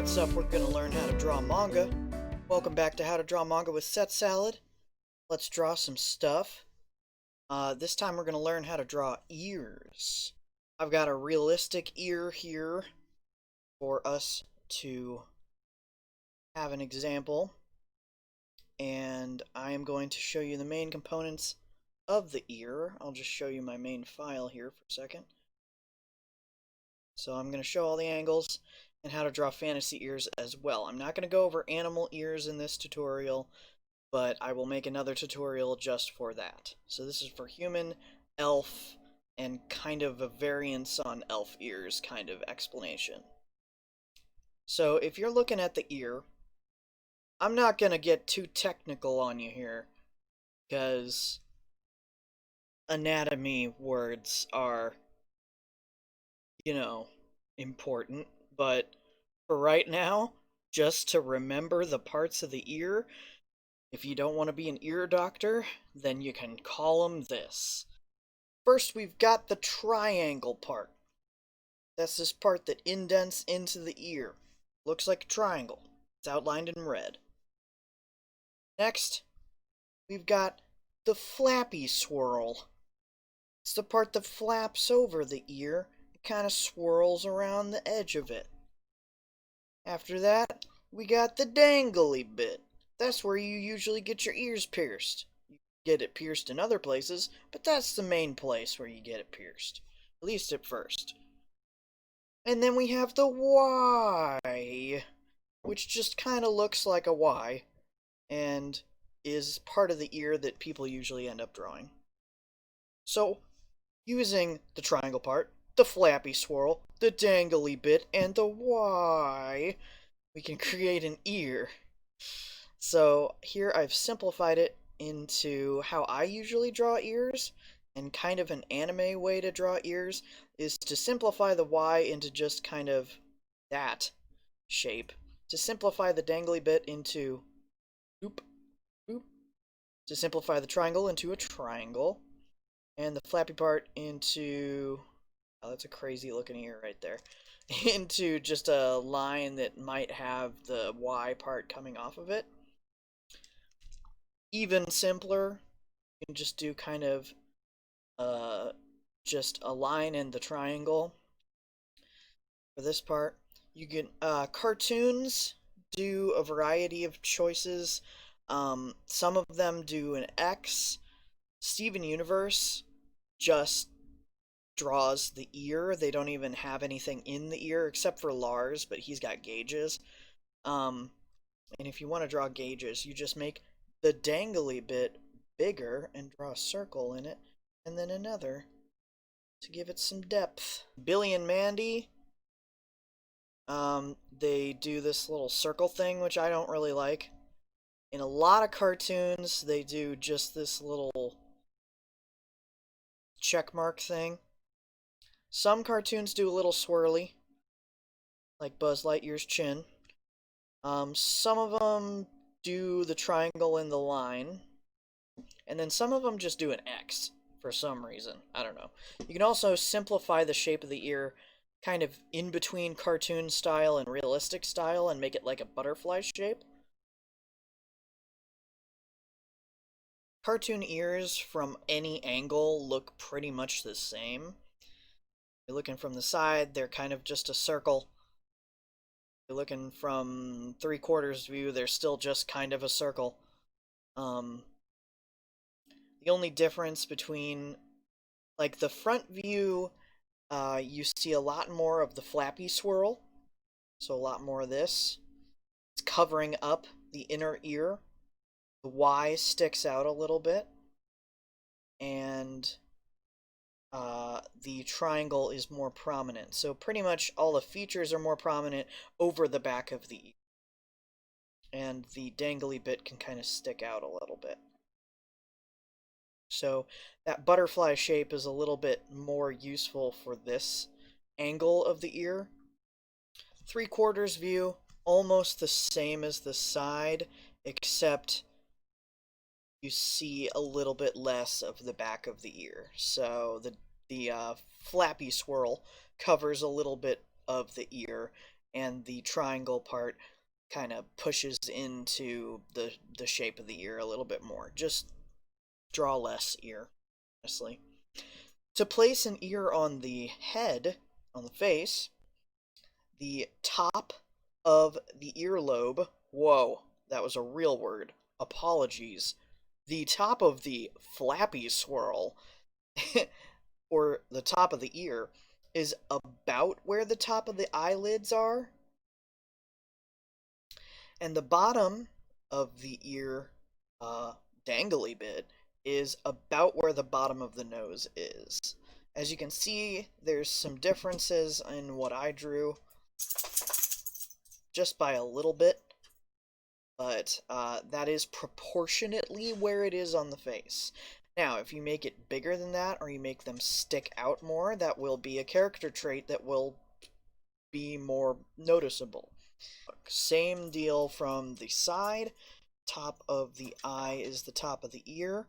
What's up? We're going to learn how to draw manga. Welcome back to How to Draw Manga with Setsaled. Let's draw some stuff. This time we're going to learn how to draw ears. I've got a realistic ear here for us to have an example. And I am going to show you the main components of the ear. I'll just show you my main file here for a second. So I'm going to show all the angles and how to draw fantasy ears as well. I'm not going to go over animal ears in this tutorial, but I will make another tutorial just for that. So this is for human, elf, and kind of a variance on elf ears kind of explanation. So if you're looking at the ear, I'm not going to get too technical on you here, because anatomy words are, important, but for right now, just to remember the parts of the ear, if you don't want to be an ear doctor, then you can call them this. First, we've got the triangle part. That's this part that indents into the ear. Looks like a triangle. It's outlined in red. Next, we've got the flappy swirl. It's the part that flaps over the ear. It kind of swirls around the edge of it. After that, we got the dangly bit. That's where you usually get your ears pierced. You get it pierced in other places, but that's the main place where you get it pierced. At least at first. And then we have the Y, which just kind of looks like a Y, and is part of the ear that people usually end up drawing. So, using the triangle part, the flappy swirl, the dangly bit, and the Y, we can create an ear. So here I've simplified it into how I usually draw ears, and kind of an anime way to draw ears is to simplify the Y into just kind of that shape, to simplify the dangly bit into boop, boop, to simplify the triangle into a triangle, and the flappy part into, oh, that's a crazy looking ear right there, into just a line that might have the Y part coming off of it. Even simpler, you can just do kind of just a line in the triangle for this part. You can cartoons do a variety of choices. Some of them do an X. Steven Universe just draws the ear. They don't even have anything in the ear except for Lars, but he's got gauges. And if you want to draw gauges, you just make the dangly bit bigger and draw a circle in it, and then another to give it some depth. Billy and Mandy, they do this little circle thing, which I don't really like. In a lot of cartoons, they do just this little check mark thing. Some cartoons do a little swirly, like Buzz Lightyear's chin. Some of them do the triangle and the line, and then some of them just do an X for some reason. I don't know. You can also simplify the shape of the ear kind of in between cartoon style and realistic style and make it like a butterfly shape. Cartoon ears from any angle look pretty much the same. You're looking from the side, they're kind of just a circle. You're looking from 3/4 view, they're still just kind of a circle. The only difference between, like, the front view, you see a lot more of the flappy swirl, so a lot more of this. It's covering up the inner ear. The Y sticks out a little bit, and the triangle is more prominent. So pretty much all the features are more prominent over the back of the ear. And the dangly bit can kind of stick out a little bit. So that butterfly shape is a little bit more useful for this angle of the ear. 3/4 view, almost the same as the side, except you see a little bit less of the back of the ear. So the flappy swirl covers a little bit of the ear, and the triangle part kind of pushes into the shape of the ear a little bit more. Just draw less ear, honestly. To place an ear on the head, on the face, the top of the earlobe, whoa, that was a real word. Apologies. The top of the flappy swirl, or the top of the ear, is about where the top of the eyelids are, and the bottom of the ear dangly bit is about where the bottom of the nose is. As you can see, there's some differences in what I drew, just by a little bit, but that is proportionately where it is on the face. Now, if you make it bigger than that, or you make them stick out more, that will be a character trait that will be more noticeable. Same deal from the side. Top of the eye is the top of the ear.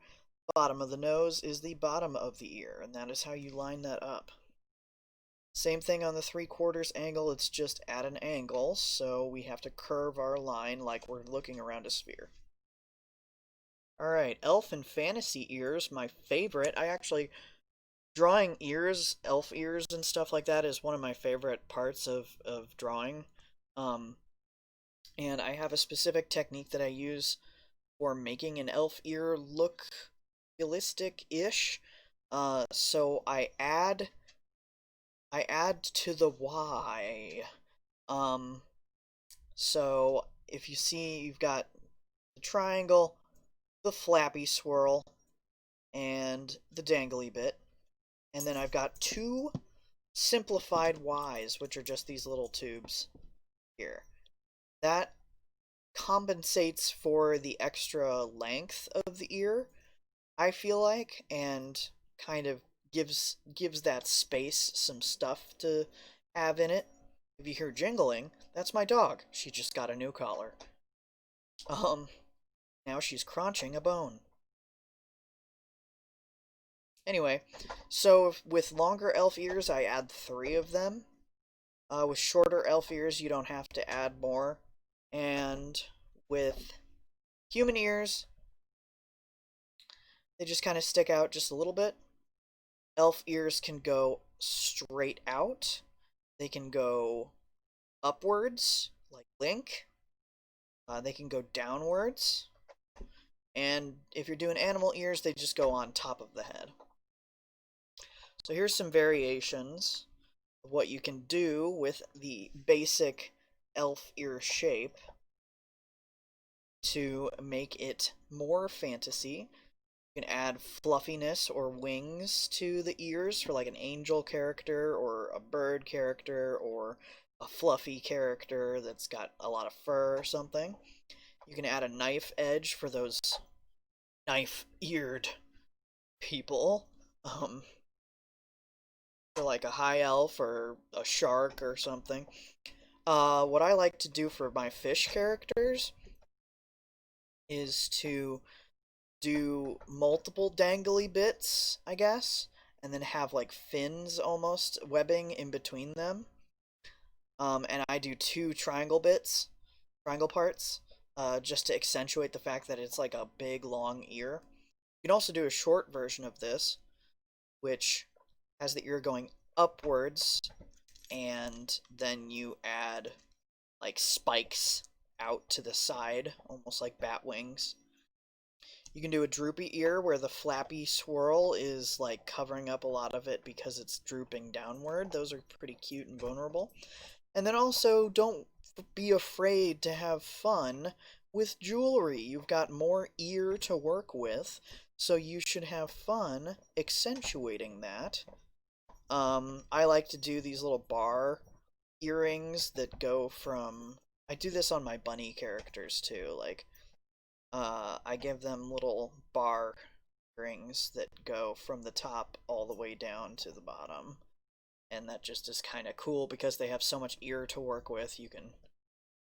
Bottom of the nose is the bottom of the ear, and that is how you line that up. Same thing on the 3/4 angle, it's just at an angle, so we have to curve our line like we're looking around a sphere. Alright, elf and fantasy ears, my favorite. Drawing ears, elf ears and stuff like that is one of my favorite parts of drawing. And I have a specific technique that I use for making an elf ear look realistic-ish. So I add to the Y. So if you see, you've got the triangle, the flappy swirl, and the dangly bit. And then I've got two simplified Ys, which are just these little tubes here. That compensates for the extra length of the ear, I feel like, and kind of gives that space some stuff to have in it. If you hear jingling, that's my dog. She just got a new collar. Now she's crunching a bone. Anyway, so with longer elf ears, I add 3 of them. With shorter elf ears, you don't have to add more. And with human ears, they just kind of stick out just a little bit. Elf ears can go straight out. They can go upwards, like Link. They can go downwards. And if you're doing animal ears, they just go on top of the head. So here's some variations of what you can do with the basic elf ear shape to make it more fantasy. You can add fluffiness or wings to the ears for like an angel character or a bird character or a fluffy character that's got a lot of fur or something. You can add a knife edge for those knife-eared people. For like a high elf or a shark or something. What I like to do for my fish characters is to do multiple dangly bits, I guess, and then have like fins almost webbing in between them. And I do 2 triangle parts, just to accentuate the fact that it's like a big long ear. You can also do a short version of this, which has the ear going upwards, and then you add like spikes out to the side, almost like bat wings. You can do a droopy ear where the flappy swirl is like covering up a lot of it because it's drooping downward. Those are pretty cute and vulnerable. And then also, don't be afraid to have fun with jewelry. You've got more ear to work with, so you should have fun accentuating that. I like to do these little bar earrings that go from... I do this on my bunny characters too, like, I give them little bar earrings that go from the top all the way down to the bottom. And that just is kind of cool because they have so much ear to work with, you can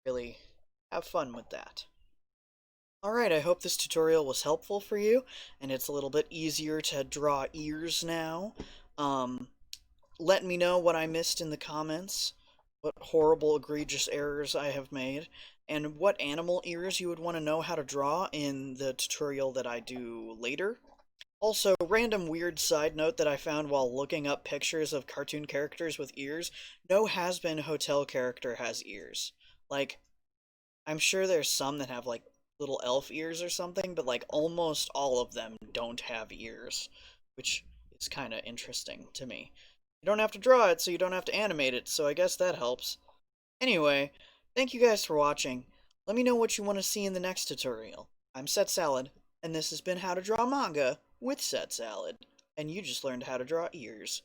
really have fun with that. Alright, I hope this tutorial was helpful for you, and it's a little bit easier to draw ears now. Let me know what I missed in the comments. what horrible, egregious errors I have made, and what animal ears you would want to know how to draw in the tutorial that I do later. Also, random weird side note that I found while looking up pictures of cartoon characters with ears, no Hazbin Hotel character has ears. Like, I'm sure there's some that have, like, little elf ears or something, but, like, almost all of them don't have ears, which is kind of interesting to me. You don't have to draw it, so you don't have to animate it, so I guess that helps. Anyway, thank you guys for watching. Let me know what you want to see in the next tutorial. I'm Setsaled, and this has been How to Draw Manga with Setsaled, and you just learned how to draw ears.